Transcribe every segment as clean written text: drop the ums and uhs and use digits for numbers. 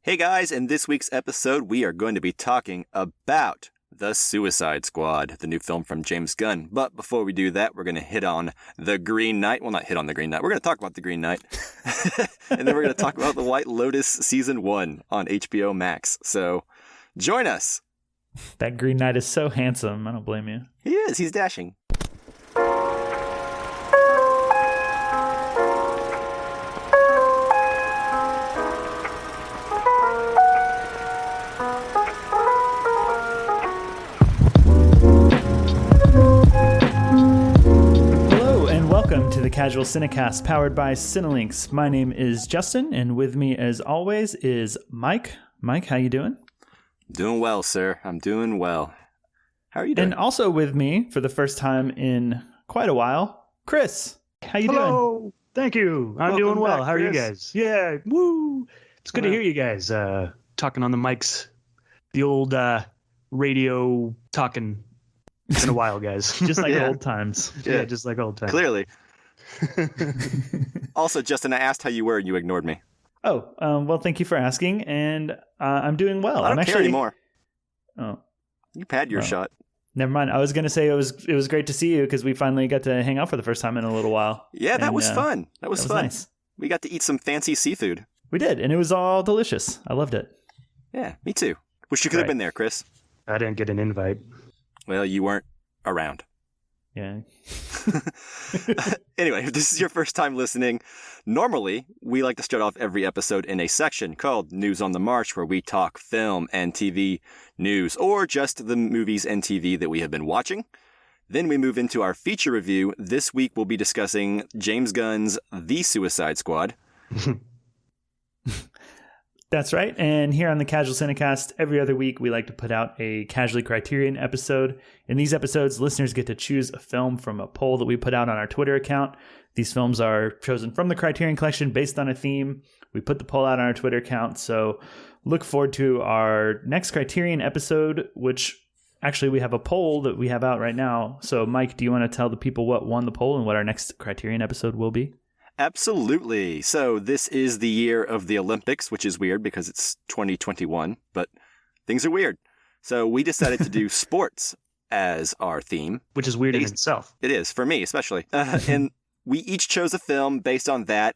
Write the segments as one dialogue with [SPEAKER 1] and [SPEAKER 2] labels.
[SPEAKER 1] Hey guys, in this week's episode, we are going to be talking about The Suicide Squad, the new film from James Gunn. But before we do that, we're going to hit on The Green Knight. Well, not hit on The Green Knight. We're going to talk about The Green Knight. And then we're going to talk about The White Lotus Season 1 on HBOMax. So, join us.
[SPEAKER 2] That Green Knight is so handsome. I don't blame you.
[SPEAKER 1] He is. He's dashing.
[SPEAKER 2] To the Casual Cinecast, powered by Cinelinx. My name is Justin, and with me, as always, is Mike. Mike, how you doing?
[SPEAKER 1] Doing well, sir. I'm doing well. How are you doing?
[SPEAKER 2] And also with me, for the first time in quite a while, Chris. How you
[SPEAKER 3] Hello.
[SPEAKER 2] doing?
[SPEAKER 3] Thank you. I'm
[SPEAKER 1] Welcome
[SPEAKER 3] doing well.
[SPEAKER 1] back,
[SPEAKER 3] How are you
[SPEAKER 1] Chris.
[SPEAKER 3] guys? Yeah. Woo. It's good to hear you guys talking on the mics. The old radio talking. It's been a while, guys.
[SPEAKER 2] Just like
[SPEAKER 1] Yeah.
[SPEAKER 2] old times.
[SPEAKER 3] Yeah, just like old times.
[SPEAKER 1] Clearly. Also, Justin, I asked how you were and you ignored me.
[SPEAKER 2] Oh, well, thank you for asking, and I'm doing well.
[SPEAKER 1] I don't care anymore.
[SPEAKER 2] Oh,
[SPEAKER 1] You've had your shot.
[SPEAKER 2] never mind. I was going to say it was great to see you because we finally got to hang out for the first time in a little while.
[SPEAKER 1] Yeah, that
[SPEAKER 2] And,
[SPEAKER 1] was fun. That was fun.
[SPEAKER 2] Nice.
[SPEAKER 1] We got to eat some fancy seafood.
[SPEAKER 2] We did, and it was all delicious. I loved it.
[SPEAKER 1] Yeah, me too. Wish you could have
[SPEAKER 2] Right.
[SPEAKER 1] been there, Chris.
[SPEAKER 3] I didn't get an invite.
[SPEAKER 1] Well, you weren't around.
[SPEAKER 2] Yeah.
[SPEAKER 1] Anyway, if this is your first time listening, normally we like to start off every episode in a section called News on the March, where we talk film and TV news, or just the movies and TV that we have been watching. Then we move into our feature review. This week we'll be discussing James Gunn's The Suicide Squad.
[SPEAKER 2] That's right. And here on the Casual Cinecast, every other week, we like to put out a Casually Criterion episode. In these episodes, listeners get to choose a film from a poll that we put out on our Twitter account. These films are chosen from the Criterion Collection based on a theme. We put the poll out on our Twitter account. So look forward to our next Criterion episode, which actually we have a poll that we have out right now. So Mike, do you want to tell the people what won the poll and what our next Criterion episode will be?
[SPEAKER 1] Absolutely. So this is the year of the Olympics, which is weird because it's 2021, but things are weird. So we decided to do sports as our theme.
[SPEAKER 3] Which is weird in itself.
[SPEAKER 1] It is, for me especially. And we each chose a film based on that.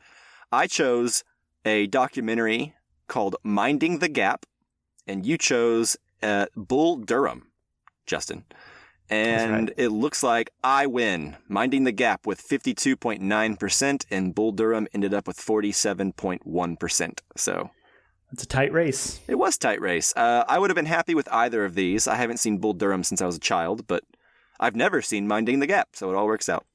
[SPEAKER 1] I chose a documentary called Minding the Gap, and you chose Bull Durham, Justin. And
[SPEAKER 3] right.
[SPEAKER 1] It looks like I win, Minding the Gap with 52.9%, and Bull Durham ended up with 47.1%. So
[SPEAKER 2] It's a tight race.
[SPEAKER 1] it was a tight race. I would have been happy with either of these. I haven't seen Bull Durham since I was a child, but I've never seen Minding the Gap, so it all works out.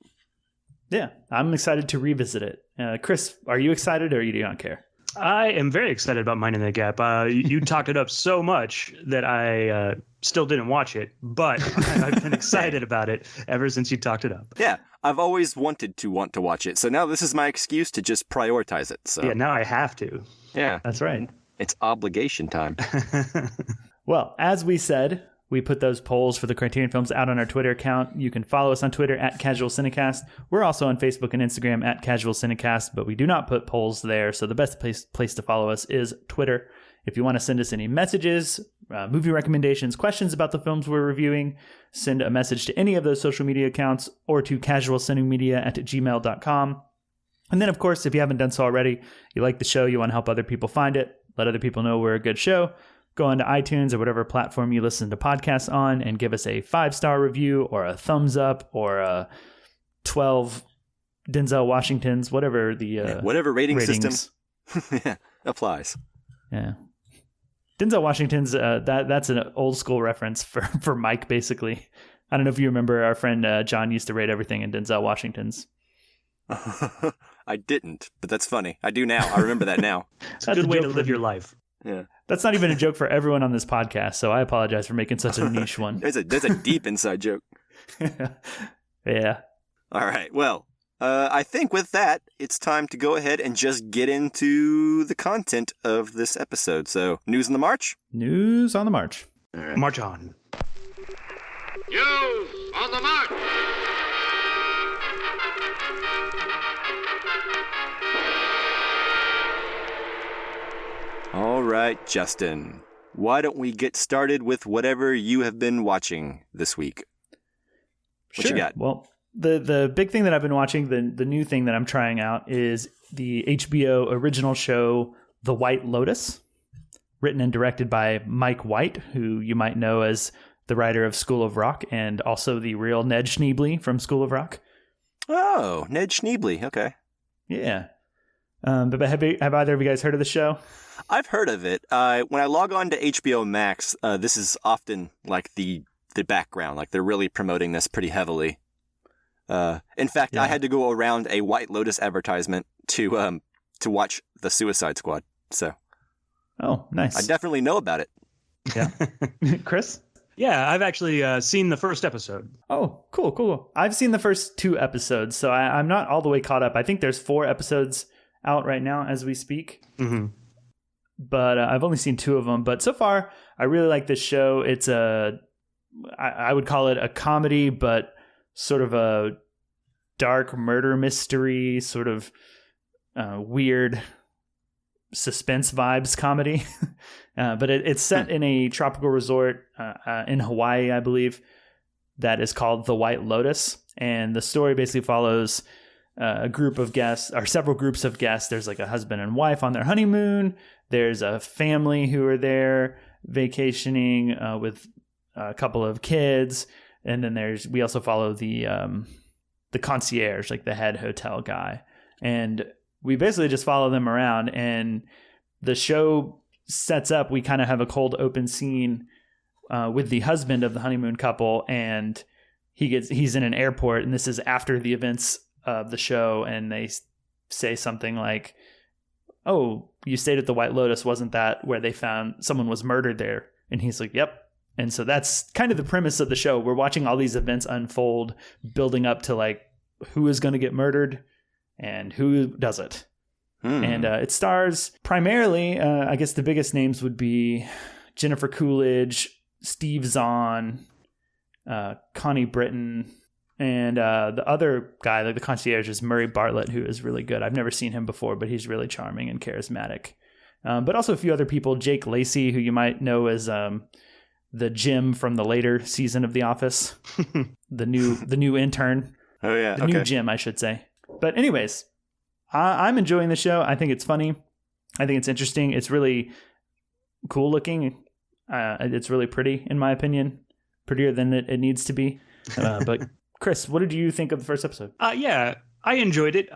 [SPEAKER 2] Yeah, I'm excited to revisit it. Chris, are you excited or you do not care?
[SPEAKER 3] I am very excited about Minding the Gap. You talked it up so much that I still didn't watch it, but I've been excited about it ever since you talked it up.
[SPEAKER 1] Yeah, I've always wanted to watch it, so now this is my excuse to just prioritize it. So
[SPEAKER 3] Yeah, now I have to.
[SPEAKER 1] yeah,
[SPEAKER 2] That's right.
[SPEAKER 1] it's obligation time.
[SPEAKER 2] Well, as we said, we put those polls for the Criterion films out on our Twitter account. You can follow us on Twitter at Casual Cinecast. We're also on Facebook and Instagram at Casual Cinecast, but we do not put polls there. So the best place to follow us is Twitter. If you want to send us any messages, movie recommendations, questions about the films we're reviewing, send a message to any of those social media accounts or to casualcinemedia@gmail.com. And then, of course, if you haven't done so already, you like the show, you want to help other people find it, let other people know we're a good show, go onto iTunes or whatever platform you listen to podcasts on and give us a 5-star review or a thumbs up or a 12 Denzel Washingtons, whatever the
[SPEAKER 1] Whatever rating
[SPEAKER 2] ratings.
[SPEAKER 1] system applies.
[SPEAKER 2] Yeah. Denzel Washington's, that's an old school reference for Mike, basically. I don't know if you remember our friend John used to rate everything in Denzel Washington's.
[SPEAKER 1] I didn't, but that's funny. I do now. I remember that now.
[SPEAKER 3] It's a good way to live your life.
[SPEAKER 1] Yeah.
[SPEAKER 2] That's not even a joke for everyone on this podcast, so I apologize for making such a niche one.
[SPEAKER 1] There's a deep inside joke.
[SPEAKER 2] Yeah.
[SPEAKER 1] All right. Well, I think with that, it's time to go ahead and just get into the content of this episode. So, news on the march?
[SPEAKER 2] News on the march.
[SPEAKER 1] All right.
[SPEAKER 3] March on.
[SPEAKER 4] News on the march!
[SPEAKER 1] All right, Justin. Why don't we get started with whatever you have been watching this week? What you got?
[SPEAKER 2] Well, the big thing that I've been watching, the new thing that I'm trying out is the HBO original show, The White Lotus, written and directed by Mike White, who you might know as the writer of School of Rock and also the real Ned Schneebly from School of Rock.
[SPEAKER 1] Oh, Ned Schneebly. Okay.
[SPEAKER 2] Yeah. But have either of you guys heard of the show?
[SPEAKER 1] I've heard of it. When I log on to HBOMax, this is often like the background. Like they're really promoting this pretty heavily. In fact, I had to go around a White Lotus advertisement to watch The Suicide Squad. So,
[SPEAKER 2] oh, nice.
[SPEAKER 1] I definitely know about it.
[SPEAKER 2] Yeah, Chris.
[SPEAKER 3] Yeah, I've actually seen the first episode.
[SPEAKER 2] Oh, cool. I've seen the first 2 episodes, so I'm not all the way caught up. I think there's 4 episodes out right now as we speak.
[SPEAKER 3] Mm-hmm.
[SPEAKER 2] But I've only seen 2 of them. But so far, I really like this show. It's I would call it a comedy, but sort of a dark murder mystery, sort of weird suspense vibes comedy. But it's set in a tropical resort in Hawaii, I believe, that is called the White Lotus. And the story basically follows a group of guests, or several groups of guests. There's like a husband and wife on their honeymoon. There's a family who are there vacationing with a couple of kids. And then we also follow the concierge, like the head hotel guy. And we basically just follow them around. And the show sets up, we kind of have a cold open scene with the husband of the honeymoon couple. And he's in an airport. And this is after the events of the show. And they say something like, "Oh, you stayed at the White Lotus. Wasn't that where they found someone was murdered there?" And he's like, "Yep." And so that's kind of the premise of the show. We're watching all these events unfold, building up to like who is going to get murdered and who doesn't. And it stars primarily, I guess the biggest names would be Jennifer Coolidge, Steve Zahn, Connie Britton, and the other guy, like the concierge, is Murray Bartlett, who is really good. I've never seen him before, but he's really charming and charismatic. But also a few other people, Jake Lacey, who you might know as the Jim from the later season of The Office, the new intern.
[SPEAKER 1] Oh yeah,
[SPEAKER 2] the new Jim, I should say. But anyways, I'm enjoying the show. I think it's funny. I think it's interesting. It's really cool looking. It's really pretty, in my opinion, prettier than it needs to be. But Chris, what did you think of the first episode?
[SPEAKER 3] Yeah, I enjoyed it.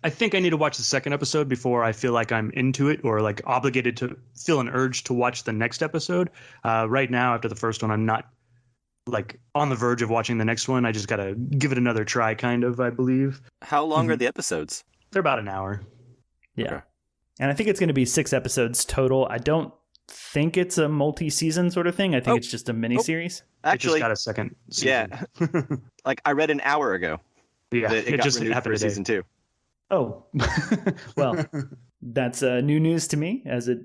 [SPEAKER 3] I think I need to watch the second episode before I feel like I'm into it or like obligated to feel an urge to watch the next episode. Right now, after the first one, I'm not like on the verge of watching the next one. I just got to give it another try, kind of, I believe.
[SPEAKER 1] How long are the episodes?
[SPEAKER 3] They're about an hour.
[SPEAKER 2] Yeah.
[SPEAKER 1] Okay.
[SPEAKER 2] And I think it's going to be 6 episodes total. I don't think it's a multi-season sort of thing. I think it's just a mini-series.
[SPEAKER 1] Actually,
[SPEAKER 3] it just got a second season.
[SPEAKER 1] Yeah. Like I read an hour ago.
[SPEAKER 3] Yeah,
[SPEAKER 1] that it got
[SPEAKER 3] just
[SPEAKER 1] renewed
[SPEAKER 3] happened
[SPEAKER 1] for
[SPEAKER 3] today.
[SPEAKER 1] season 2.
[SPEAKER 2] Oh, well, that's new news to me, as it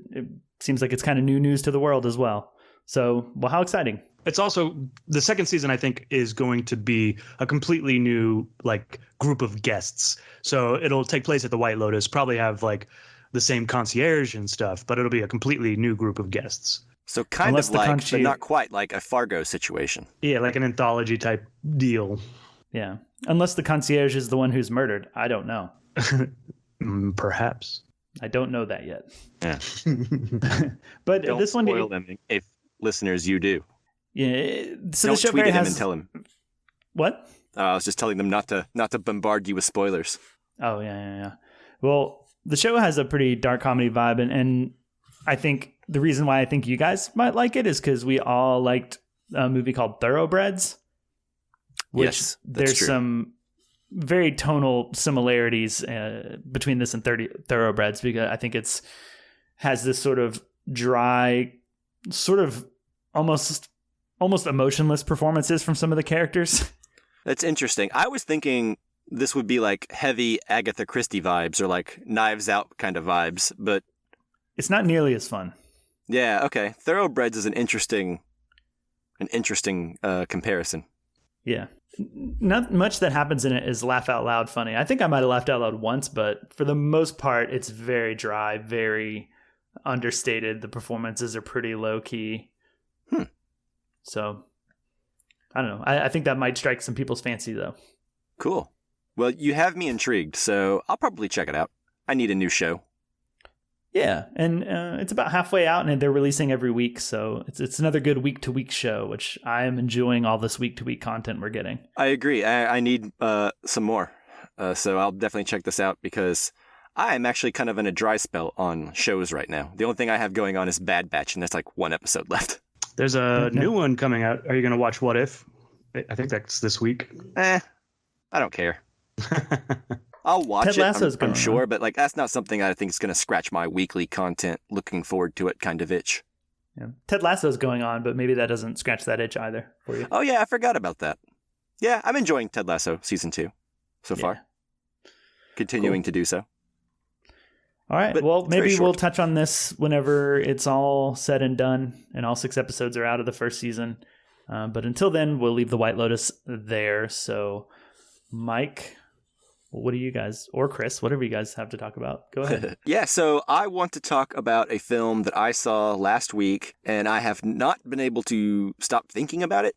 [SPEAKER 2] seems like it's kind of new news to the world as well. So, well, how exciting.
[SPEAKER 3] It's also the second season, I think, is going to be a completely new like group of guests. So it'll take place at the White Lotus, probably have like the same concierge and stuff, but it'll be a completely new group of guests.
[SPEAKER 1] So kind of like, but not quite like a Fargo situation.
[SPEAKER 3] Yeah, like an anthology type deal.
[SPEAKER 2] Yeah. Unless the concierge is the one who's murdered. I don't know.
[SPEAKER 3] Perhaps.
[SPEAKER 2] I don't know that yet.
[SPEAKER 1] Yeah.
[SPEAKER 2] But
[SPEAKER 1] don't
[SPEAKER 2] this one,
[SPEAKER 1] spoil them if listeners you do.
[SPEAKER 2] Yeah. So
[SPEAKER 1] don't
[SPEAKER 2] the show
[SPEAKER 1] tweet at him
[SPEAKER 2] has
[SPEAKER 1] and tell him.
[SPEAKER 2] What?
[SPEAKER 1] I was just telling them not to bombard you with spoilers.
[SPEAKER 2] Oh yeah. Well, the show has a pretty dark comedy vibe, and I think the reason why I think you guys might like it is because we all liked a movie called Thoroughbreds. Which
[SPEAKER 1] yes,
[SPEAKER 2] there's
[SPEAKER 1] true.
[SPEAKER 2] some very tonal similarities between this and Thoroughbreds, because I think has this sort of dry, sort of almost emotionless performances from some of the characters.
[SPEAKER 1] That's interesting. I was thinking this would be like heavy Agatha Christie vibes or like Knives Out kind of vibes, but
[SPEAKER 2] it's not nearly as fun.
[SPEAKER 1] Yeah, okay. Thoroughbreds is an interesting comparison.
[SPEAKER 2] Yeah. Not much that happens in it is laugh out loud funny. I think I might have laughed out loud once, but for the most part, it's very dry, very understated. The performances are pretty low key. So I don't know. I think that might strike some people's fancy, though.
[SPEAKER 1] Cool. Well, you have me intrigued, so I'll probably check it out. I need a new show.
[SPEAKER 2] Yeah, and it's about halfway out, and they're releasing every week, so it's another good week-to-week show, which I am enjoying all this week-to-week content we're getting.
[SPEAKER 1] I agree. I need some more, so I'll definitely check this out because I am actually kind of in a dry spell on shows right now. The only thing I have going on is Bad Batch, and there's like one episode left.
[SPEAKER 3] There's a new one coming out. Are you going to watch What If? I think that's this week.
[SPEAKER 1] I don't care. I'll watch
[SPEAKER 2] Ted Lasso's
[SPEAKER 1] I'm sure, but like that's not something I think is going to scratch my weekly content, looking forward to it kind of itch.
[SPEAKER 2] Yeah. Ted Lasso's going on, but maybe that doesn't scratch that itch either for you.
[SPEAKER 1] Oh yeah, I forgot about that. Yeah, I'm enjoying Ted Lasso season 2 so far. Continuing to do so.
[SPEAKER 2] All right.
[SPEAKER 1] But
[SPEAKER 2] well, maybe we'll touch on this whenever it's all said and done and all 6 episodes are out of the first season. But until then, we'll leave the White Lotus there. So, Mike, what do you guys, or Chris, whatever you guys have to talk about, go ahead.
[SPEAKER 1] Yeah, so I want to talk about a film that I saw last week, and I have not been able to stop thinking about it,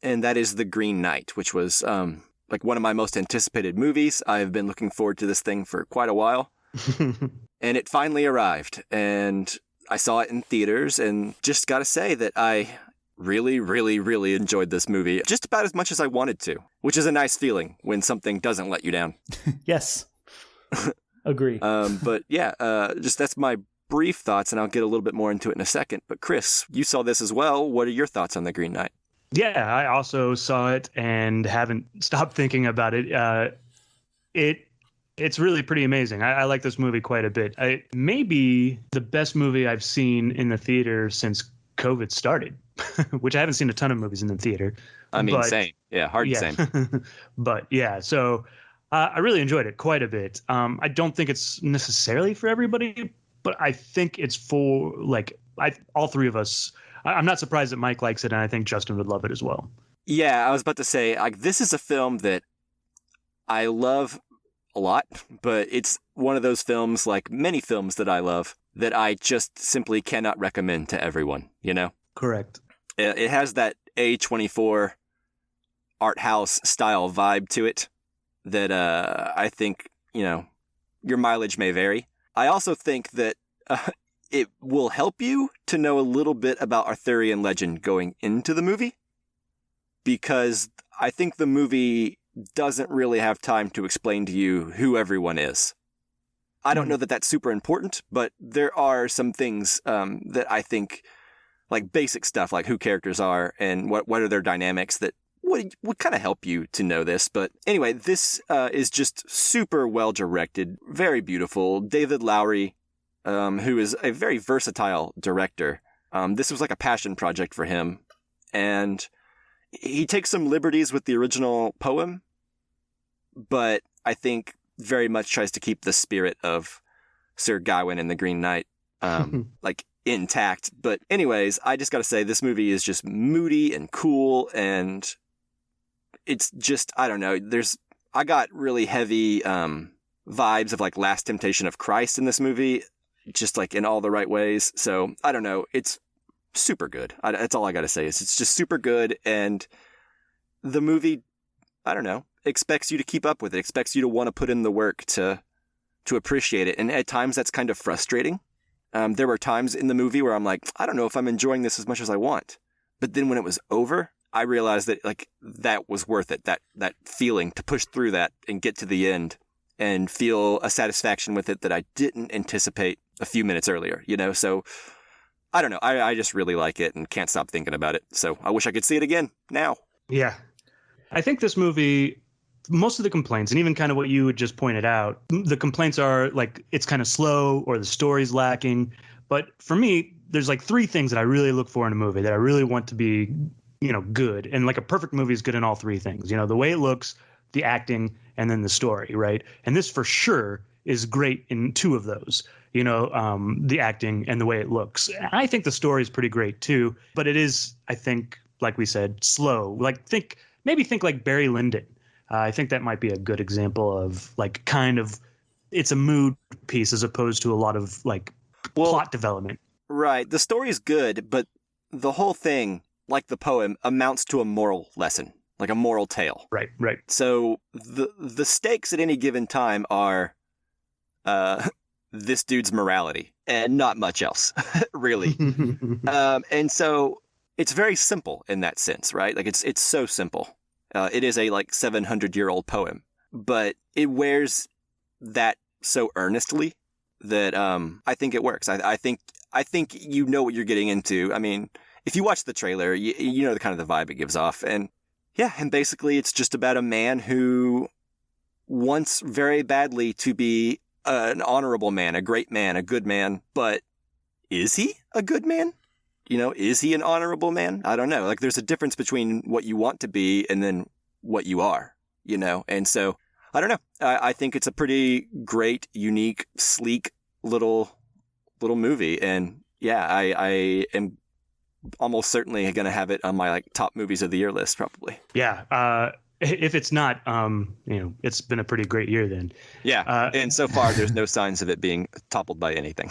[SPEAKER 1] and that is The Green Knight, which was like one of my most anticipated movies. I've been looking forward to this thing for quite a while, and it finally arrived, and I saw it in theaters, and just got to say that I really, really, really enjoyed this movie just about as much as I wanted to, which is a nice feeling when something doesn't let you down.
[SPEAKER 2] Yes. Agree.
[SPEAKER 1] But yeah, just that's my brief thoughts, and I'll get a little bit more into it in a second. But Chris, you saw this as well. What are your thoughts on The Green Knight?
[SPEAKER 3] Yeah, I also saw it and haven't stopped thinking about it. It's really pretty amazing. I like this movie quite a bit. It may be the best movie I've seen in the theater since COVID started, which I haven't seen a ton of movies in the theater.
[SPEAKER 1] I mean, same. Yeah, hard same.
[SPEAKER 3] But yeah, so I really enjoyed it quite a bit. I don't think it's necessarily for everybody, but I think it's for all three of us. I'm not surprised that Mike likes it, and I think Justin would love it as well.
[SPEAKER 1] Yeah, I was about to say, this is a film that I love a lot, but it's one of those films, like many films that I love, that I just simply cannot recommend to everyone, you know?
[SPEAKER 3] Correct.
[SPEAKER 1] It has that A24 art house style vibe to it that I think, your mileage may vary. I also think that it will help you to know a little bit about Arthurian legend going into the movie, because I think the movie doesn't really have time to explain to you who everyone is. I don't know that that's super important, but there are some things that I think, like basic stuff, like who characters are and what are their dynamics, that would kind of help you to know this. But anyway, this is just super well directed, very beautiful. David Lowery, who is a very versatile director. This was like a passion project for him. And he takes some liberties with the original poem, but I think very much tries to keep the spirit of Sir Gawain and the Green Knight like intact. But anyways, I just got to say, this movie is just moody and cool, and it's just, I don't know, I got really heavy vibes of like Last Temptation of Christ in this movie, just like in all the right ways. So I don't know, it's super good. That's all I got to say, is it's just super good. And the movie, I don't know, expects you to keep up with it, expects you to want to put in the work to appreciate it. And at times that's kind of frustrating. There were times in the movie where I'm like, I don't know if I'm enjoying this as much as I want. But then when it was over, I realized that like that was worth it. That feeling to push through that and get to the end and feel a satisfaction with it that I didn't anticipate a few minutes earlier, So I don't know. I just really like it and can't stop thinking about it. So I wish I could see it again now.
[SPEAKER 3] Yeah. I think this movie, most of the complaints, and even kind of what you had just pointed out, the complaints are like it's kind of slow or the story's lacking. But for me, there's like 3 things that I really look for in a movie that I really want to be, good. And like a perfect movie is good in all 3 things. The way it looks, the acting, and then the story, right? And this for sure is great in 2 of those. The acting and the way it looks. I think the story is pretty great too, but it is, I think, like we said, slow. Like think maybe think like Barry Lyndon. I think that might be a good example of like kind of it's a mood piece as opposed to a lot of like plot development.
[SPEAKER 1] Right. The story's good, but the whole thing, like the poem, amounts to a moral lesson, like a moral tale.
[SPEAKER 3] Right.
[SPEAKER 1] So the stakes at any given time are this dude's morality and not much else, really. And so it's very simple in that sense, right? Like it's so simple. It is a like 700-year-old poem, but it wears that so earnestly that I think it works. I think you know what you're getting into. I mean, if you watch the trailer, you know the kind of the vibe it gives off. And yeah, and basically it's just about a man who wants very badly to be an honorable man, a great man, a good man, but is he a good man? You know, is he an honorable man? I don't know. Like there's a difference between what you want to be and then what you are, you know? And so I don't know. I think it's a pretty great, unique, sleek little movie. And yeah, I am almost certainly going to have it on my like top movies of the year list, probably.
[SPEAKER 3] Yeah. If it's not, it's been a pretty great year then.
[SPEAKER 1] Yeah. And so far, there's no signs of it being toppled by anything.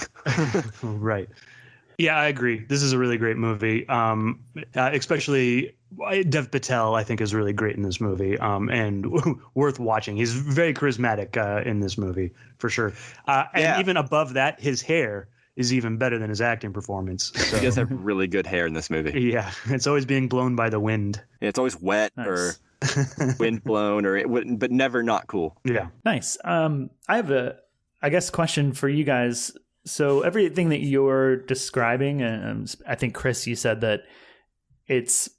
[SPEAKER 3] Right. Yeah, I agree. This is a really great movie. Especially Dev Patel, I think, is really great in this movie and worth watching. He's very charismatic in this movie, for sure. And even above that, his hair is even better than his acting performance. So.
[SPEAKER 1] He does have really good hair in this movie.
[SPEAKER 3] Yeah, it's always being blown by the wind.
[SPEAKER 1] Yeah, it's always wet or wind blown, but never not cool.
[SPEAKER 3] Yeah,
[SPEAKER 2] nice. I have a question for you guys. So everything that you're describing, I think Chris, you said that it's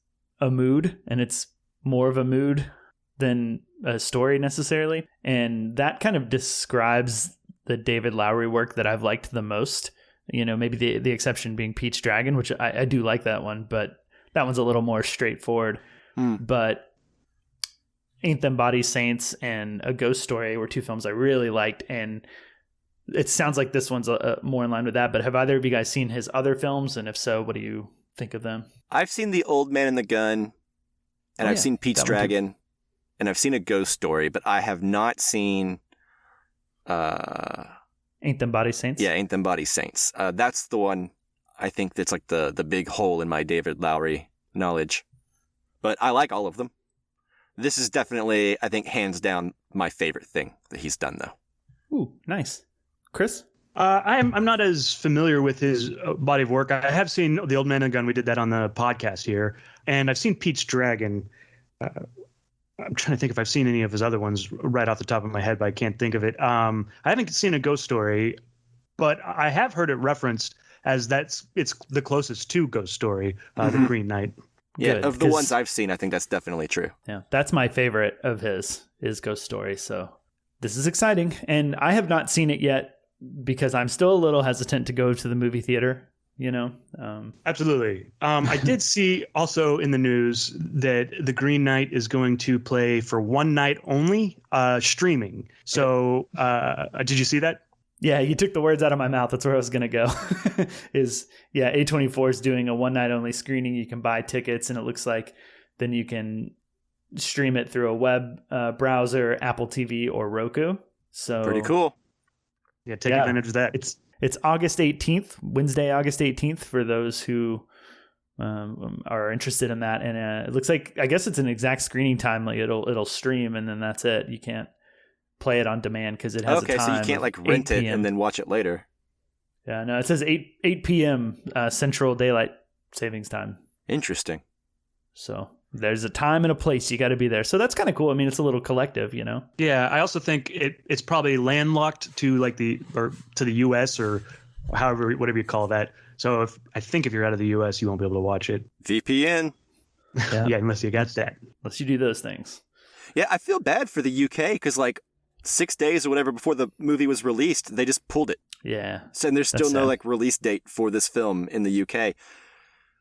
[SPEAKER 2] a mood, and it's more of a mood than a story necessarily, and that kind of describes the David Lowery work that I've liked the most. You know, maybe the exception being Pete's Dragon, which I do like that one, but that one's a little more straightforward. But Ain't Them Body Saints and A Ghost Story were two films I really liked, and it sounds like this one's more in line with that. But have either of you guys seen his other films? And if so, what do you think of them?
[SPEAKER 1] I've seen The Old Man and the Gun, and I've seen Pete's Dragon, and I've seen A Ghost Story, but I have not seen...
[SPEAKER 2] Ain't Them Body Saints?
[SPEAKER 1] Yeah, Ain't Them Body Saints. That's the one I think that's like the big hole in my David Lowery knowledge. But I like all of them. This is definitely, I think, hands down my favorite thing that he's done, though.
[SPEAKER 2] Ooh, nice. Chris?
[SPEAKER 3] I'm not as familiar with his body of work. I have seen The Old Man and the Gun. We did that on the podcast here. And I've seen Pete's Dragon. I'm trying to think if I've seen any of his other ones right off the top of my head, but I can't think of it. I haven't seen A Ghost Story, but I have heard it referenced as it's the closest to Ghost Story, The Green Knight.
[SPEAKER 1] Yeah, of the ones I've seen, I think that's definitely true.
[SPEAKER 2] Yeah, that's my favorite of his is Ghost Story. So this is exciting. And I have not seen it yet because I'm still a little hesitant to go to the movie theater, you know?
[SPEAKER 3] Absolutely. I did see also in the news that The Green Knight is going to play for one night only, streaming. So did you see that?
[SPEAKER 2] Yeah, you took the words out of my mouth. That's where I was going to go. A24 is doing a one night only screening. You can buy tickets, and it looks like then you can stream it through a web browser, Apple TV, or Roku. So
[SPEAKER 1] pretty cool.
[SPEAKER 3] Yeah, take advantage of that.
[SPEAKER 2] It's August 18th, Wednesday, August 18th, for those who are interested in that. And it looks like, I guess it's an exact screening time. Like it'll stream, and then that's it. You can't play it on demand because it has a time.
[SPEAKER 1] Okay, so you can't like rent it and then watch it later.
[SPEAKER 2] Yeah, no, it says 8 p.m. Central Daylight Savings Time.
[SPEAKER 1] Interesting.
[SPEAKER 2] So there's a time and a place you got to be there. So that's kind of cool. I mean, it's a little collective, you know.
[SPEAKER 3] Yeah, I also think it's probably landlocked to to the U.S. or whatever you call that. So if you're out of the U.S., you won't be able to watch it.
[SPEAKER 1] VPN.
[SPEAKER 3] Yeah, unless you got that.
[SPEAKER 2] Unless you do those things.
[SPEAKER 1] Yeah, I feel bad for the UK because 6 days or whatever before the movie was released, they just pulled it.
[SPEAKER 2] Yeah.
[SPEAKER 1] So, and there's still no release date for this film in the UK,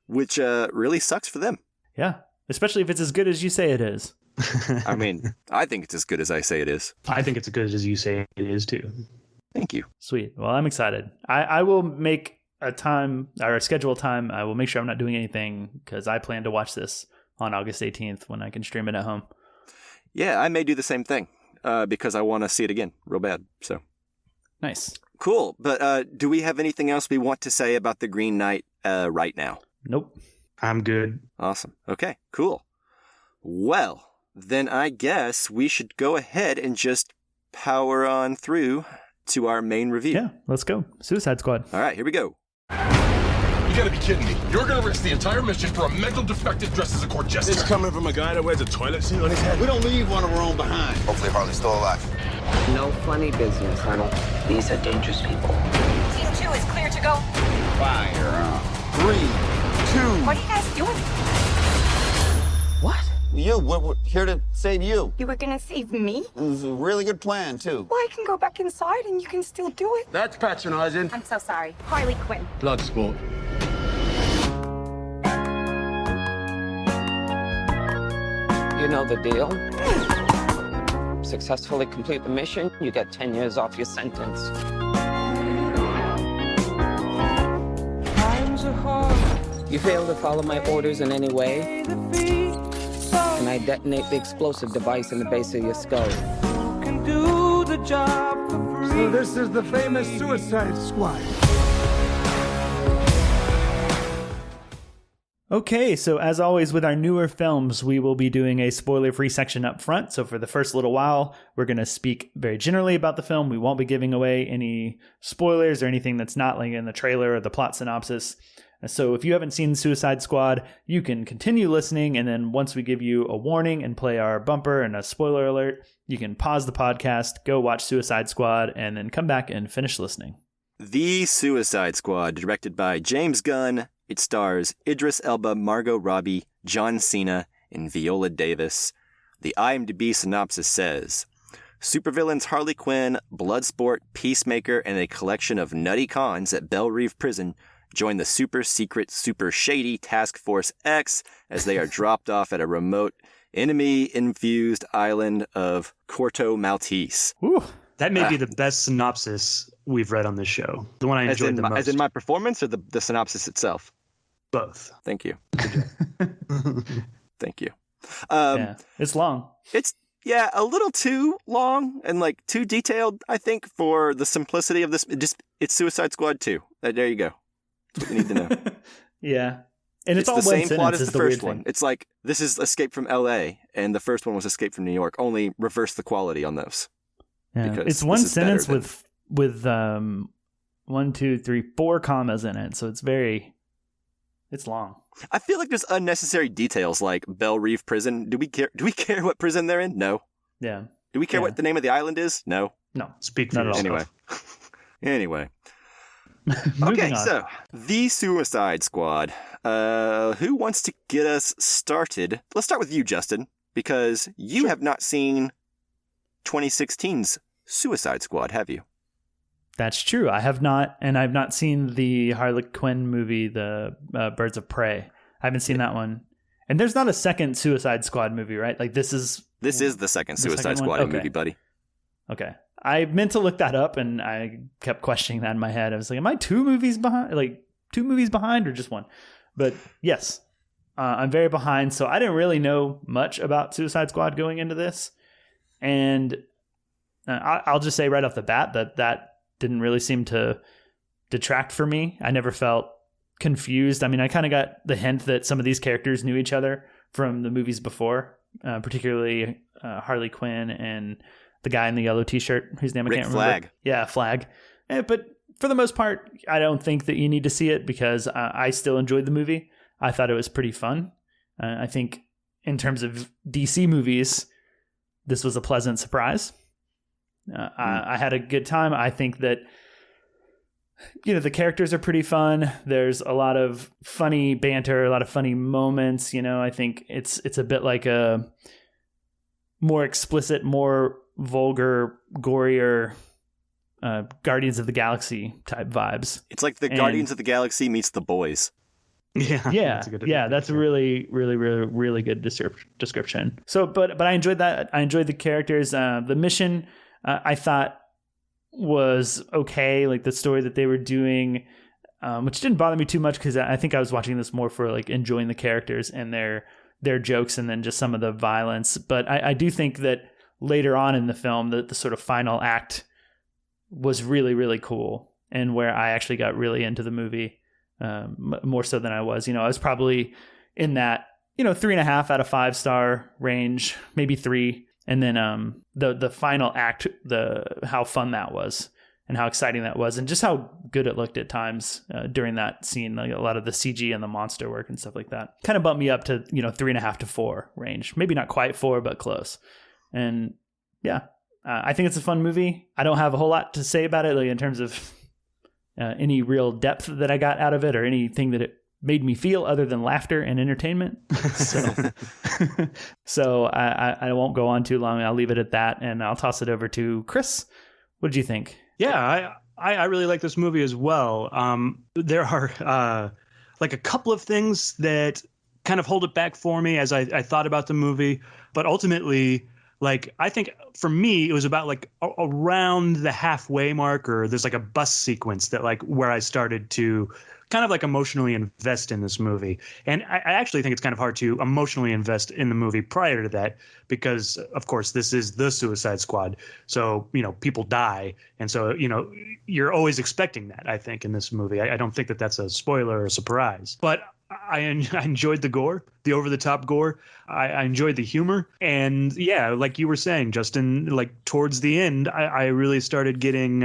[SPEAKER 1] which really sucks for them.
[SPEAKER 2] Yeah, especially if it's as good as you say it is.
[SPEAKER 1] I mean, I think it's as good as I say it is.
[SPEAKER 3] I think it's as good as you say it is too.
[SPEAKER 1] Thank you.
[SPEAKER 2] Sweet. Well, I'm excited. I will make a time or schedule a time. I will make sure I'm not doing anything because I plan to watch this on August 18th when I can stream it at home.
[SPEAKER 1] Yeah, I may do the same thing because I want to see it again real bad. So
[SPEAKER 2] Nice.
[SPEAKER 1] cool. But do we have anything else we want to say about The Green Knight right now?
[SPEAKER 2] Nope.
[SPEAKER 3] I'm good.
[SPEAKER 1] Awesome. Okay, cool. Well, then I guess we should go ahead and just power on through to our main review.
[SPEAKER 2] Yeah, let's go. Suicide Squad.
[SPEAKER 1] All right, here we go.
[SPEAKER 4] You gotta be kidding me. You're gonna risk the entire mission for a mental defective dressed as a court jester.
[SPEAKER 5] It's coming from a guy that wears a toilet seat on his head.
[SPEAKER 6] We don't leave one of our own behind.
[SPEAKER 7] Hopefully Harley's still alive.
[SPEAKER 8] No funny business, Colonel. These are dangerous people.
[SPEAKER 9] Team 2 is clear to go.
[SPEAKER 6] Fire. 3, 2.
[SPEAKER 9] What are you guys doing?
[SPEAKER 8] What?
[SPEAKER 6] We're here to save you.
[SPEAKER 9] You were gonna save me?
[SPEAKER 6] It was a really good plan, too.
[SPEAKER 9] Well, I can go back inside and you can still do it.
[SPEAKER 6] That's patronizing.
[SPEAKER 9] I'm so sorry. Harley Quinn.
[SPEAKER 6] Blood sport.
[SPEAKER 8] You know the deal. Successfully complete the mission, you get 10 years off your sentence. You fail to follow my orders in any way, and I detonate the explosive device in the base of your skull.
[SPEAKER 5] So this is the famous Suicide Squad.
[SPEAKER 2] Okay, so as always with our newer films, we will be doing a spoiler-free section up front. So for the first little while, we're going to speak very generally about the film. We won't be giving away any spoilers or anything that's not like in the trailer or the plot synopsis. So if you haven't seen Suicide Squad, you can continue listening, and then once we give you a warning and play our bumper and a spoiler alert, you can pause the podcast, go watch Suicide Squad, and then come back and finish listening.
[SPEAKER 1] The Suicide Squad, directed by James Gunn. It stars Idris Elba, Margot Robbie, John Cena, and Viola Davis. The IMDb synopsis says, supervillains Harley Quinn, Bloodsport, Peacemaker, and a collection of nutty cons at Belle Reve Prison join the super secret, super shady Task Force X as they are dropped off at a remote, enemy-infused island of Corto Maltese.
[SPEAKER 2] Whew.
[SPEAKER 3] That may be the best synopsis we've read on this show. The one I enjoyed the most.
[SPEAKER 1] As in my performance or the synopsis itself?
[SPEAKER 3] Both.
[SPEAKER 1] Thank you. Thank you.
[SPEAKER 2] Yeah, it's long.
[SPEAKER 1] It's a little too long and like too detailed, I think, for the simplicity of this. It's Suicide Squad 2. There you go. That's what you need to know.
[SPEAKER 2] Yeah. And it's all
[SPEAKER 1] the
[SPEAKER 2] one
[SPEAKER 1] same plot
[SPEAKER 2] sentence
[SPEAKER 1] as
[SPEAKER 2] is
[SPEAKER 1] the first
[SPEAKER 2] weird
[SPEAKER 1] one.
[SPEAKER 2] thing.
[SPEAKER 1] It's like, this is Escape from LA, and the first one was Escape from New York. Only reverse the quality on those.
[SPEAKER 2] Yeah.
[SPEAKER 1] Because
[SPEAKER 2] It's one
[SPEAKER 1] this is
[SPEAKER 2] sentence
[SPEAKER 1] better
[SPEAKER 2] with 1, 2, 3, 4 commas in it, so it's long.
[SPEAKER 1] I feel like there's unnecessary details like Belle Reve Prison. Do we care what prison they're in? No.
[SPEAKER 2] Yeah.
[SPEAKER 1] Do we care
[SPEAKER 2] Yeah.
[SPEAKER 1] what the name of the island is? No.
[SPEAKER 2] No.
[SPEAKER 3] Speak for
[SPEAKER 2] Not at all.
[SPEAKER 3] yourself.
[SPEAKER 1] Anyway.
[SPEAKER 2] Moving
[SPEAKER 1] Okay,
[SPEAKER 2] on.
[SPEAKER 1] so The Suicide Squad. Who wants to get us started? Let's start with you, Justin, because you have not seen 2016's Suicide Squad, have you?
[SPEAKER 2] That's true. I have not, and I've not seen the Harley Quinn movie, the Birds of Prey. I haven't seen that one. And there's not a second Suicide Squad movie, right? Like this is
[SPEAKER 1] the second
[SPEAKER 2] The
[SPEAKER 1] Suicide
[SPEAKER 2] second one?
[SPEAKER 1] Squad
[SPEAKER 2] Okay.
[SPEAKER 1] movie, buddy.
[SPEAKER 2] okay. I meant to look that up, and I kept questioning that in my head. I was like, "Am I 2 movies behind? Like 2 movies behind, or just one?" But yes, I'm very behind. So I didn't really know much about Suicide Squad going into this, and I'll just say right off the bat that didn't really seem to detract for me. I never felt confused. I mean, I kind of got the hint that some of these characters knew each other from the movies before, particularly Harley Quinn and the guy in the yellow t-shirt, whose name I
[SPEAKER 1] Rick
[SPEAKER 2] can't remember.
[SPEAKER 1] Flag.
[SPEAKER 2] Yeah, Flag. But for the most part, I don't think that you need to see it because I still enjoyed the movie. I thought it was pretty fun. I think in terms of DC movies, this was a pleasant surprise. I had a good time. I think that, the characters are pretty fun. There's a lot of funny banter, a lot of funny moments. I think it's a bit like a more explicit, more vulgar, gorier Guardians of the Galaxy type vibes.
[SPEAKER 1] It's like the Guardians of the Galaxy meets The Boys.
[SPEAKER 3] Yeah.
[SPEAKER 2] Yeah, that's a really, really, really, really good description. So, but I enjoyed that. I enjoyed the characters. The mission, I thought was okay. Like the story that they were doing, which didn't bother me too much because I think I was watching this more for like enjoying the characters and their their jokes and then just some of the violence. But I do think that later on in the film, the sort of final act was really, really cool, and where I actually got really into the movie, more so than I was. I was probably in that 3.5 out of 5 star range, maybe 3. And then the final act, how fun that was and how exciting that was, and just how good it looked at times during that scene. Like a lot of the CG and the monster work and stuff like that kind of bumped me up to 3.5 to 4 range. Maybe not quite 4, but close. And yeah, I think it's a fun movie. I don't have a whole lot to say about it, like in terms of any real depth that I got out of it or anything that it made me feel other than laughter and entertainment. So I won't go on too long. I'll leave it at that, and I'll toss it over to Chris. What did you think?
[SPEAKER 3] Yeah, I really like this movie as well. There are like a couple of things that kind of hold it back for me as I thought about the movie, but ultimately, like, I think for me, it was about like around the halfway mark, or there's like a bus sequence that like where I started to kind of like emotionally invest in this movie. And I actually think it's kind of hard to emotionally invest in the movie prior to that, because of course this is the Suicide Squad. So, people die. And so, you're always expecting that, I think, in this movie. I don't think that that's a spoiler or a surprise, but I enjoyed the gore, the over-the-top gore. I enjoyed the humor. And yeah, like you were saying, Justin, like towards the end, I really started getting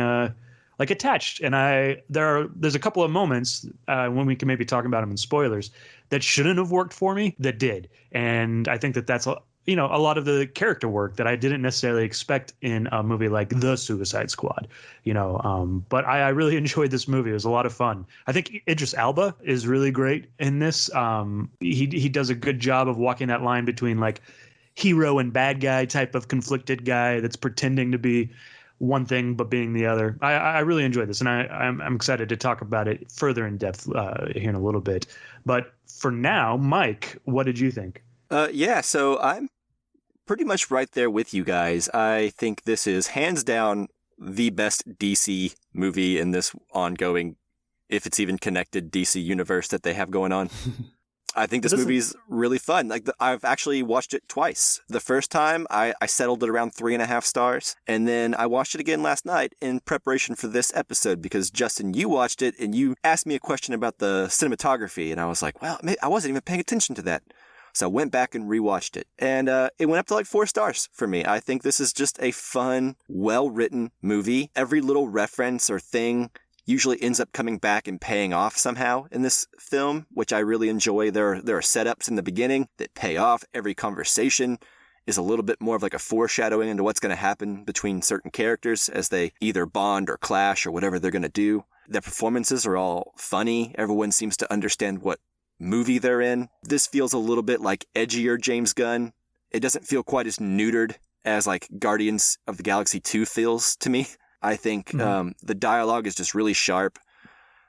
[SPEAKER 3] like attached. And there's a couple of moments when we can maybe talk about them in spoilers that shouldn't have worked for me that did. And I think that that's a lot of the character work that I didn't necessarily expect in a movie like The Suicide Squad, but I really enjoyed this movie. It was a lot of fun. I think Idris Elba is really great in this. He does a good job of walking that line between like hero and bad guy type of conflicted guy that's pretending to be one thing but being the other. I really enjoyed this, and I'm excited to talk about it further in depth here in a little bit. But for now, Mike, what did you think?
[SPEAKER 1] Yeah, so I'm pretty much right there with you guys. I think this is hands down the best DC movie in this ongoing, if it's even connected, DC universe that they have going on. I think this movie's really fun. Like I've actually watched it twice. The first time I settled it around 3.5 stars, and then I watched it again last night in preparation for this episode because Justin, you watched it and you asked me a question about the cinematography, and I was like, well, I wasn't even paying attention to that. So I went back and rewatched it, and it went up to like 4 stars for me. I think this is just a fun, well-written movie. Every little reference or thing usually ends up coming back and paying off somehow in this film, which I really enjoy. There are setups in the beginning that pay off. Every conversation is a little bit more of like a foreshadowing into what's going to happen between certain characters as they either bond or clash or whatever they're going to do. The performances are all funny. Everyone seems to understand what movie they're in. This feels a little bit like edgier James Gunn. It doesn't feel quite as neutered as like Guardians of the Galaxy 2 feels to me. I think the dialogue is just really sharp.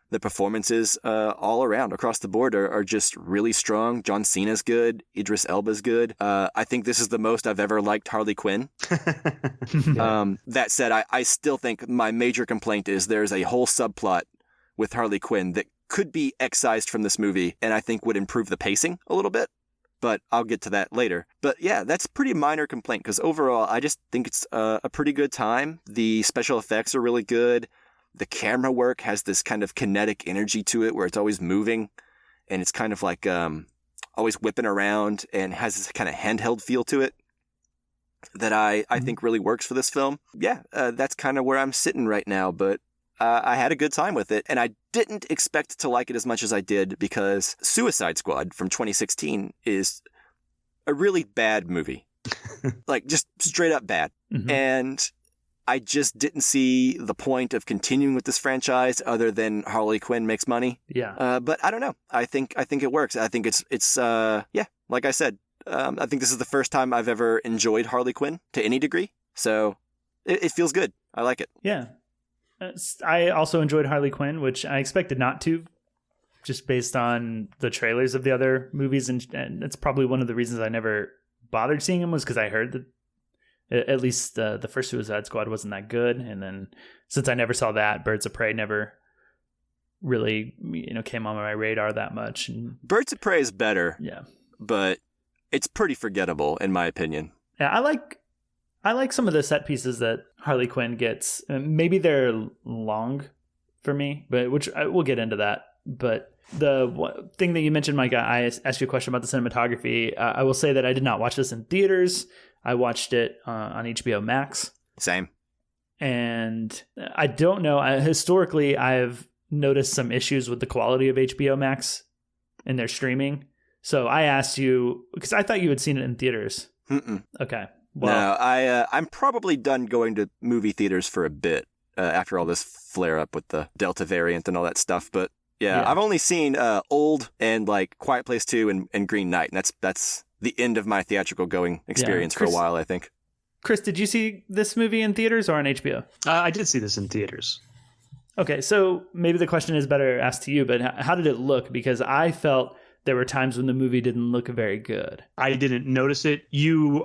[SPEAKER 1] The performances all around across the board are just really strong. John Cena's good. Idris Elba's good. I think this is the most I've ever liked Harley Quinn. That said, I still think my major complaint is there's a whole subplot with Harley Quinn that could be excised from this movie and I think would improve the pacing a little bit. But I'll get to that later. But yeah, that's a pretty minor complaint because overall, I just think it's a pretty good time. The special effects are really good. The camera work has this kind of kinetic energy to it where it's always moving and it's kind of like always whipping around and has this kind of handheld feel to it that I think really works for this film. Yeah, that's kind of where I'm sitting right now, but I had a good time with it, and I didn't expect to like it as much as I did because Suicide Squad from 2016 is a really bad movie. Like, just straight up bad. Mm-hmm. And I just didn't see the point of continuing with this franchise other than Harley Quinn makes money.
[SPEAKER 2] Yeah.
[SPEAKER 1] But I don't know. I think it works. I think it's like I said, I think this is the first time I've ever enjoyed Harley Quinn to any degree. So it feels good. I like it.
[SPEAKER 2] Yeah. I also enjoyed Harley Quinn, which I expected not to, just based on the trailers of the other movies. And it's probably one of the reasons I never bothered seeing them was because I heard that at least the first Suicide Squad wasn't that good. And then since I never saw that, Birds of Prey never really came on my radar that much. And
[SPEAKER 1] Birds of Prey is better.
[SPEAKER 2] Yeah.
[SPEAKER 1] But it's pretty forgettable in my opinion.
[SPEAKER 2] Yeah, I like some of the set pieces that Harley Quinn gets. Maybe they're long for me, but we'll get into that. But the thing that you mentioned, Mike, I asked you a question about the cinematography. I will say that I did not watch this in theaters. I watched it on HBOMax.
[SPEAKER 1] Same.
[SPEAKER 2] And I don't know. Historically, I've noticed some issues with the quality of HBOMax in their streaming. So I asked you, because I thought you had seen it in theaters.
[SPEAKER 1] Mm-mm.
[SPEAKER 2] Okay. Well,
[SPEAKER 1] no, I'm probably done going to movie theaters for a bit after all this flare up with the Delta variant and all that stuff. But yeah. I've only seen Old and like Quiet Place 2 and Green Knight, and that's the end of my theatrical going experience for a while, I think.
[SPEAKER 2] Chris, did you see this movie in theaters or on HBO?
[SPEAKER 3] I did see this in theaters.
[SPEAKER 2] Okay, so maybe the question is better asked to you, but how did it look? Because I felt there were times when the movie didn't look very good.
[SPEAKER 3] I didn't notice it. You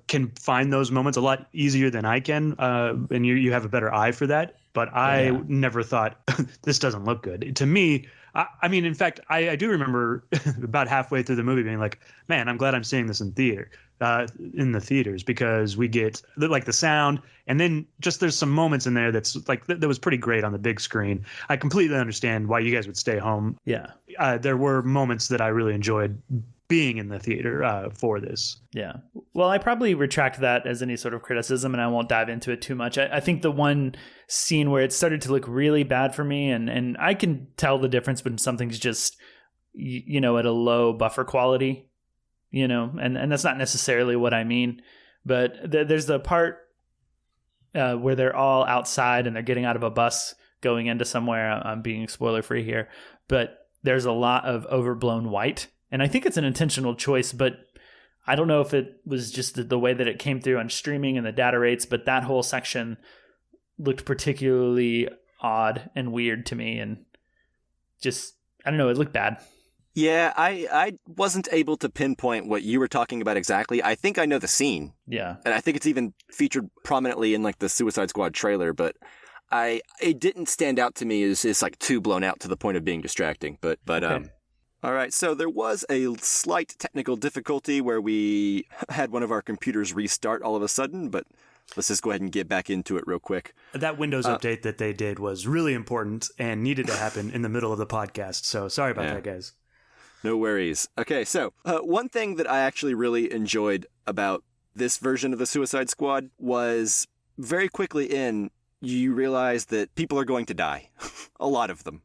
[SPEAKER 3] can find those moments a lot easier than I can, and you have a better eye for that. But I never thought, this doesn't look good. To me, I mean, in fact, I do remember about halfway through the movie being like, man, I'm glad I'm seeing this in the theaters, because we get like the sound, and then just there's some moments in there that's like that was pretty great on the big screen. I completely understand why you guys would stay home.
[SPEAKER 2] Yeah.
[SPEAKER 3] There were moments that I really enjoyed being in the theater for this.
[SPEAKER 2] Yeah. Well, I probably retract that as any sort of criticism, and I won't dive into it too much. I think the one scene where it started to look really bad for me, and I can tell the difference when something's just, at a low buffer quality, and that's not necessarily what I mean. But there's the part where they're all outside and they're getting out of a bus going into somewhere. I'm being spoiler free here, but there's a lot of overblown white. And I think it's an intentional choice, but I don't know if it was just the way that it came through on streaming and the data rates, but that whole section looked particularly odd and weird to me, and just, I don't know, it looked bad.
[SPEAKER 1] Yeah, I wasn't able to pinpoint what you were talking about exactly. I think I know the scene.
[SPEAKER 2] Yeah. And
[SPEAKER 1] I think it's even featured prominently in like the Suicide Squad trailer, but it didn't stand out to me as like too blown out to the point of being distracting. But
[SPEAKER 2] okay.
[SPEAKER 1] All right, so there was a slight technical difficulty where we had one of our computers restart all of a sudden, but let's just go ahead and get back into it real quick.
[SPEAKER 3] That Windows update that they did was really important and needed to happen in the middle of the podcast, so sorry about that, guys.
[SPEAKER 1] No worries. Okay, so one thing that I actually really enjoyed about this version of the Suicide Squad was very quickly in, you realize that people are going to die. A lot of them.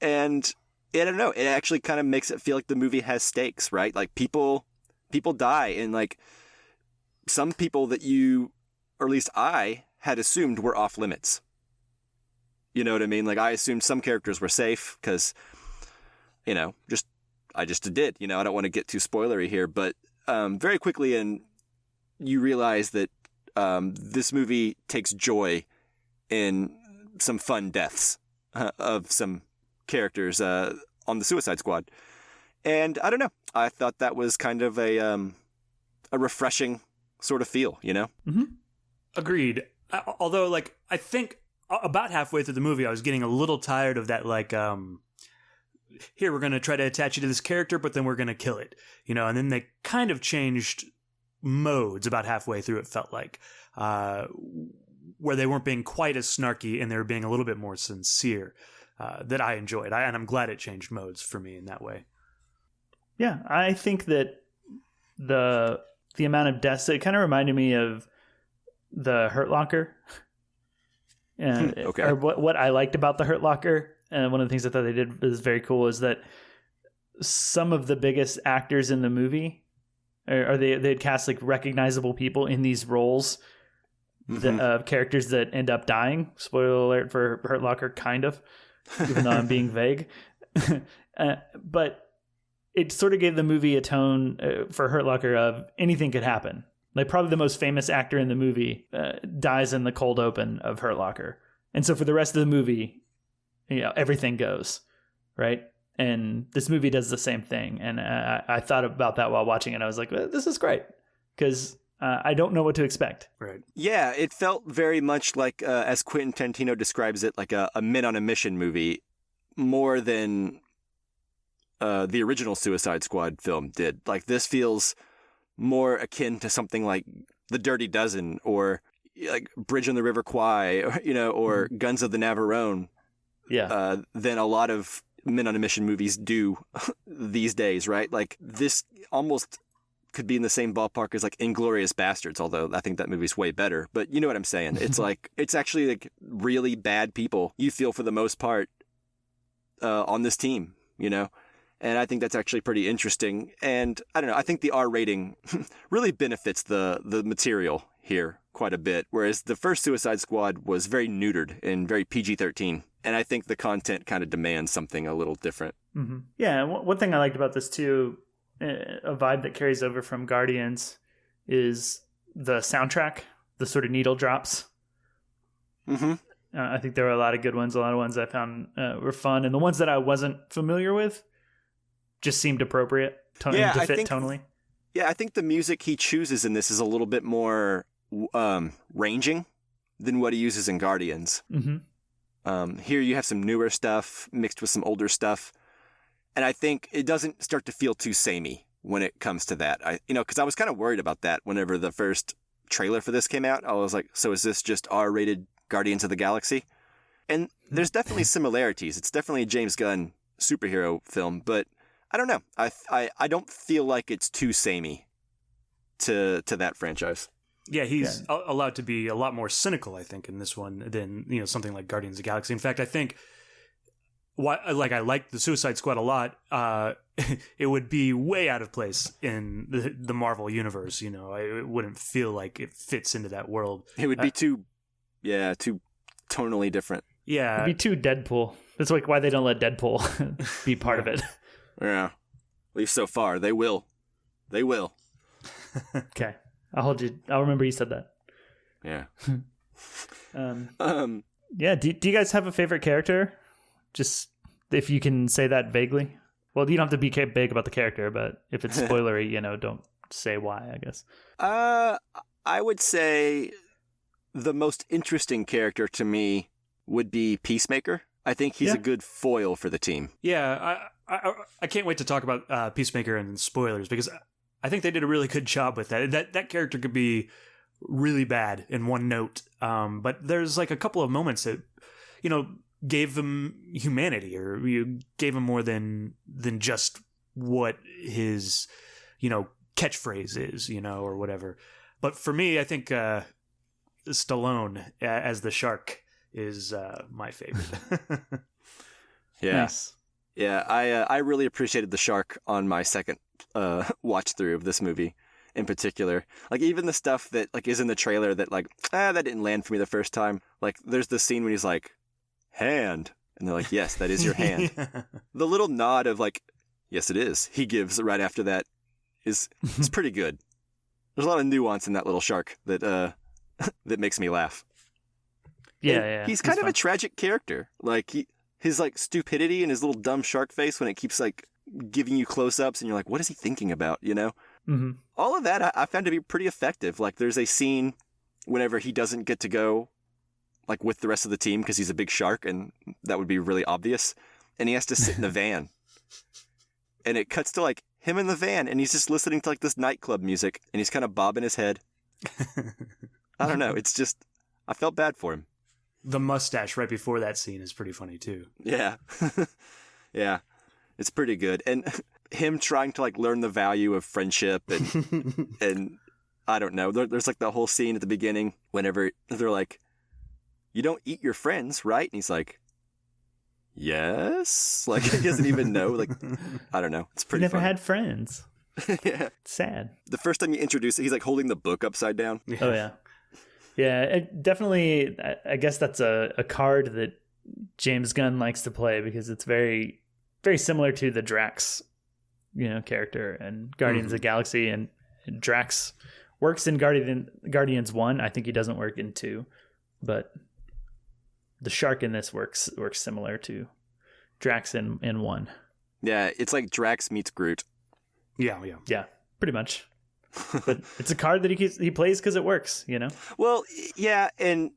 [SPEAKER 1] And I don't know, it actually kind of makes it feel like the movie has stakes, right? Like people die, and like some people that you, or at least I, had assumed were off limits. You know what I mean? Like I assumed some characters were safe because, I just did. I don't want to get too spoilery here, but very quickly you realize that this movie takes joy in some fun deaths of some characters on the Suicide Squad. And I don't know, I thought that was kind of a refreshing sort of feel,
[SPEAKER 2] Mm-hmm.
[SPEAKER 3] Agreed. Although, like, I think about halfway through the movie, I was getting a little tired of that, like, here, we're going to try to attach you to this character, but then we're going to kill it, and then they kind of changed modes about halfway through, it felt like, where they weren't being quite as snarky and they were being a little bit more sincere. That I enjoyed, and I'm glad it changed modes for me in that way.
[SPEAKER 2] Yeah, I think that the amount of deaths, it kind of reminded me of the Hurt Locker.
[SPEAKER 1] Okay.
[SPEAKER 2] Or what I liked about the Hurt Locker, and one of the things I thought they did was very cool, is that some of the biggest actors in the movie, or they'd cast like recognizable people in these roles. Of characters that end up dying. Spoiler alert for Hurt Locker, kind of. Even though I'm being vague. But it sort of gave the movie a tone for Hurt Locker of anything could happen. Like probably the most famous actor in the movie dies in the cold open of Hurt Locker. And so for the rest of the movie, everything goes, right? And this movie does the same thing. And I thought about that while watching it. I was like, this is great. Because I don't know what to expect.
[SPEAKER 3] Right.
[SPEAKER 1] Yeah, it felt very much like, as Quentin Tarantino describes it, like a men on a mission movie, more than the original Suicide Squad film did. Like, this feels more akin to something like The Dirty Dozen or like Bridge on the River Kwai, or Guns of the Navarone.
[SPEAKER 2] Yeah.
[SPEAKER 1] Than a lot of men on a mission movies do these days, right? Like, this almost could be in the same ballpark as like Inglourious Bastards, although I think that movie's way better. But you know what I'm saying? It's like, it's actually like really bad people you feel for the most part on this team, And I think that's actually pretty interesting. And I don't know, I think the R rating really benefits the material here quite a bit, whereas the first Suicide Squad was very neutered and very PG-13. And I think the content kind of demands something a little different.
[SPEAKER 2] Mm-hmm. Yeah, one thing I liked about this too, a vibe that carries over from Guardians, is the soundtrack, the sort of needle drops.
[SPEAKER 1] Mm-hmm.
[SPEAKER 2] I think there were a lot of good ones. A lot of ones I found were fun. And the ones that I wasn't familiar with just seemed appropriate to fit tonally.
[SPEAKER 1] Yeah, I think the music he chooses in this is a little bit more ranging than what he uses in Guardians.
[SPEAKER 2] Mm-hmm.
[SPEAKER 1] Here you have some newer stuff mixed with some older stuff. And I think it doesn't start to feel too samey when it comes to that. Because I was kind of worried about that whenever the first trailer for this came out. I was like, so is this just R-rated Guardians of the Galaxy? And there's definitely similarities. It's definitely a James Gunn superhero film, but I don't know. I don't feel like it's too samey to that franchise.
[SPEAKER 3] Yeah, he's allowed to be a lot more cynical, I think, in this one than something like Guardians of the Galaxy. In fact, I think I like the Suicide Squad a lot. It would be way out of place in the Marvel universe. It wouldn't feel like it fits into that world.
[SPEAKER 1] It would be too tonally different.
[SPEAKER 3] Yeah,
[SPEAKER 2] it'd be too Deadpool. That's like why they don't let Deadpool be part of it.
[SPEAKER 1] Yeah, at least so far. They will.
[SPEAKER 2] Okay, I'll hold you. I'll remember you said that.
[SPEAKER 1] Yeah.
[SPEAKER 2] Yeah. Do you guys have a favorite character? Just if you can say that vaguely. Well, you don't have to be big about the character, but if it's spoilery, don't say why, I guess.
[SPEAKER 1] I would say the most interesting character to me would be Peacemaker. I think he's a good foil for the team.
[SPEAKER 3] Yeah, I can't wait to talk about Peacemaker and spoilers, because I think they did a really good job with that. That character could be really bad in one note, but there's like a couple of moments that gave him humanity, or you gave him more than just what his catchphrase is, or whatever. But for me, I think Stallone as the shark is my favorite.
[SPEAKER 1] Yeah.
[SPEAKER 2] Nice.
[SPEAKER 1] Yeah, I really appreciated the shark on my second watch through of this movie in particular. Like, even the stuff that like is in the trailer that like that didn't land for me the first time. Like, there's the scene when he's like, hand, and they're like, yes, that is your hand. Yeah. The little nod of like, yes, it is, he gives right after that is pretty good. There's a lot of nuance in that little shark that that makes me laugh.
[SPEAKER 2] Yeah.
[SPEAKER 1] He's kind of a tragic character. Like, his like stupidity and his little dumb shark face when it keeps like giving you close-ups and you're like, what is he thinking about,
[SPEAKER 2] Mm-hmm.
[SPEAKER 1] All of that I found to be pretty effective. Like, there's a scene whenever he doesn't get to go like with the rest of the team because he's a big shark, and that would be really obvious, and he has to sit in the van, and it cuts to like him in the van, and he's just listening to like this nightclub music, and he's kind of bobbing his head. I don't know, it's just, I felt bad for him.
[SPEAKER 3] The mustache right before that scene is pretty funny too.
[SPEAKER 1] Yeah. Yeah, it's pretty good. And him trying to like learn the value of friendship and I don't know, there's like the whole scene at the beginning whenever they're like, you don't eat your friends, right? And he's like, yes. Like, he doesn't even know. Like, I don't know. It's pretty
[SPEAKER 2] never
[SPEAKER 1] funny.
[SPEAKER 2] had friends.
[SPEAKER 1] Yeah.
[SPEAKER 2] It's sad.
[SPEAKER 1] The first time you introduce it, he's like holding the book upside down.
[SPEAKER 2] Oh, yeah. Yeah, it definitely, I guess that's a card that James Gunn likes to play, because it's very, very similar to the Drax, character and Guardians of the Galaxy. And Drax works in Guardians 1. I think he doesn't work in 2. But the shark in this works similar to Drax in 1.
[SPEAKER 1] Yeah, it's like Drax meets Groot.
[SPEAKER 3] Yeah,
[SPEAKER 2] pretty much. But it's a card that he plays because it works,
[SPEAKER 1] Well, yeah, and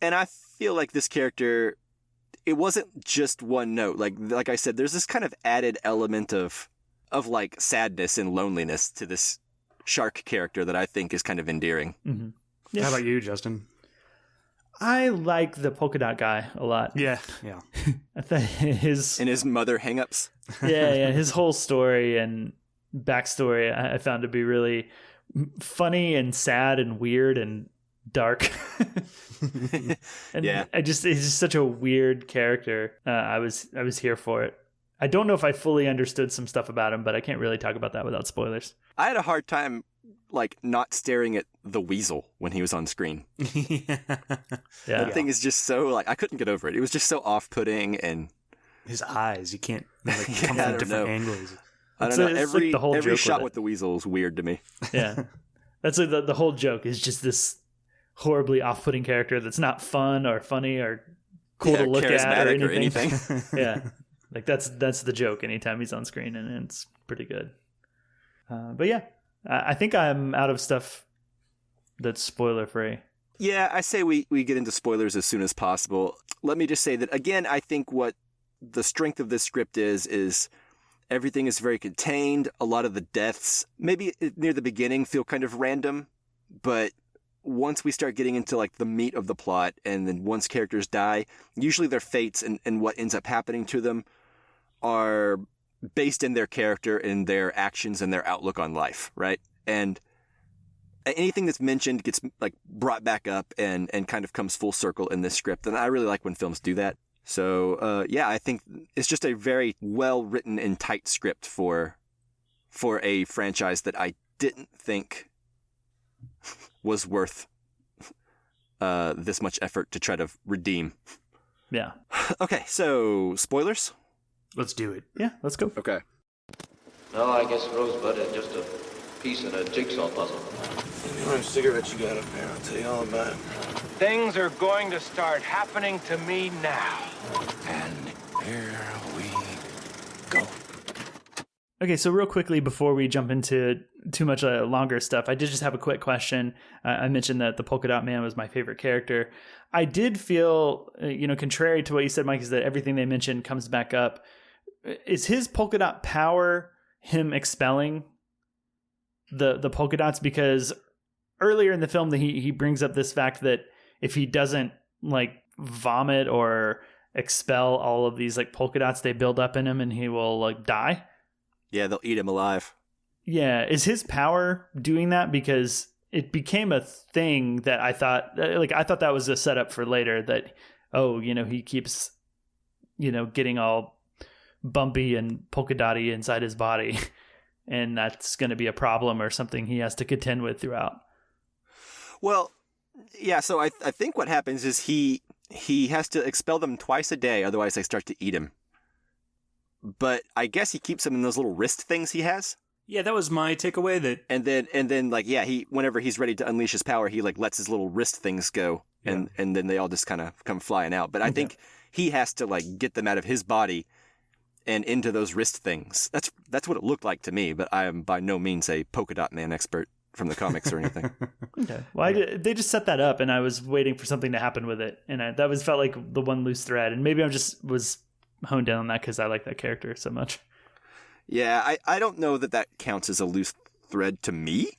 [SPEAKER 1] I feel like this character it wasn't just one note. Like I said, there's this kind of added element of like sadness and loneliness to this shark character that I think is kind of endearing.
[SPEAKER 2] Mm-hmm. Yeah.
[SPEAKER 3] How about you, Justin?
[SPEAKER 2] I like the polka dot guy a lot.
[SPEAKER 3] Yeah.
[SPEAKER 2] I thought
[SPEAKER 1] his mother hangups.
[SPEAKER 2] yeah, his whole story and backstory I found to be really funny and sad and weird and dark. And
[SPEAKER 1] yeah,
[SPEAKER 2] he's just such a weird character. I was here for it. I don't know if I fully understood some stuff about him, but I can't really talk about that without spoilers.
[SPEAKER 1] I had a hard time like not staring at the weasel when he was on screen. That thing is just so like I couldn't get over it. It was just so off-putting, and
[SPEAKER 3] his eyes, you can't like come from different angles.
[SPEAKER 1] I don't know.
[SPEAKER 2] Like
[SPEAKER 1] Every shot with the weasel is weird to me.
[SPEAKER 2] Yeah, that's like the whole joke is just this horribly off-putting character that's not fun or funny or cool to look at or anything. Yeah, like that's the joke anytime he's on screen, and it's pretty good. But yeah, I think I'm out of stuff that's spoiler free.
[SPEAKER 1] Yeah, I say we get into spoilers as soon as possible. Let me just say that again, I think what the strength of this script is everything is very contained. A lot of the deaths, maybe near the beginning, feel kind of random, but once we start getting into like the meat of the plot, and then once characters die, usually their fates and what ends up happening to them are based in their character and their actions and their outlook on life, right? And anything that's mentioned gets like brought back up and kind of comes full circle in this script. And I really like when films do that. So yeah, I think it's just a very well written and tight script for a franchise that I didn't think was worth this much effort to try to redeem.
[SPEAKER 2] Yeah.
[SPEAKER 1] Okay, so spoilers?
[SPEAKER 3] Let's do it.
[SPEAKER 2] Yeah, let's go.
[SPEAKER 1] Okay.
[SPEAKER 7] No, I guess Rosebud is just a piece in a jigsaw puzzle.
[SPEAKER 10] How many cigarettes you got up there? I'll tell you all about it.
[SPEAKER 11] Things are going to start happening to me now.
[SPEAKER 10] And here we go.
[SPEAKER 2] Okay, so real quickly before we jump into too much longer stuff, I did just have a quick question. I mentioned that the Polka Dot Man was my favorite character. I did feel, contrary to what you said, Mike, is that everything they mentioned comes back up. Is his polka dot power him expelling the polka dots? Because earlier in the film, he brings up this fact that if he doesn't like vomit or expel all of these like polka dots, they build up in him and he will like die.
[SPEAKER 1] Yeah, they'll eat him alive.
[SPEAKER 2] Yeah, is his power doing that? Because it became a thing that I thought that was a setup for later that, he keeps, getting all bumpy and polka dotty inside his body, and that's going to be a problem or something he has to contend with throughout.
[SPEAKER 1] Well, yeah, so I think what happens is he has to expel them twice a day, otherwise they start to eat him. But I guess he keeps them in those little wrist things he has.
[SPEAKER 3] Yeah, that was my takeaway. And
[SPEAKER 1] then like, yeah, he whenever he's ready to unleash his power, he like lets his little wrist things go, and then they all just kind of come flying out. But I think he has to like get them out of his body and into those wrist things. That's what it looked like to me, but I am by no means a polka dot man expert from the comics or anything.
[SPEAKER 2] Okay. Well, they just set that up, and I was waiting for something to happen with it, and that felt like the one loose thread, and maybe I just was honed in on that because I like that character so much.
[SPEAKER 1] Yeah, I don't know that counts as a loose thread to me,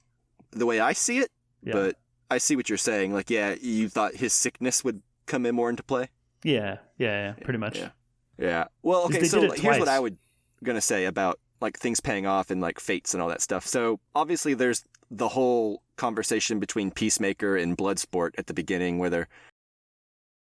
[SPEAKER 1] the way I see it, but I see what you're saying. Like, yeah, you thought his sickness would come in more into play?
[SPEAKER 2] Yeah, pretty much.
[SPEAKER 1] Yeah. Well, okay, so here's what I would gonna say about like things paying off and like fates and all that stuff. So obviously there's the whole conversation between Peacemaker and Bloodsport at the beginning where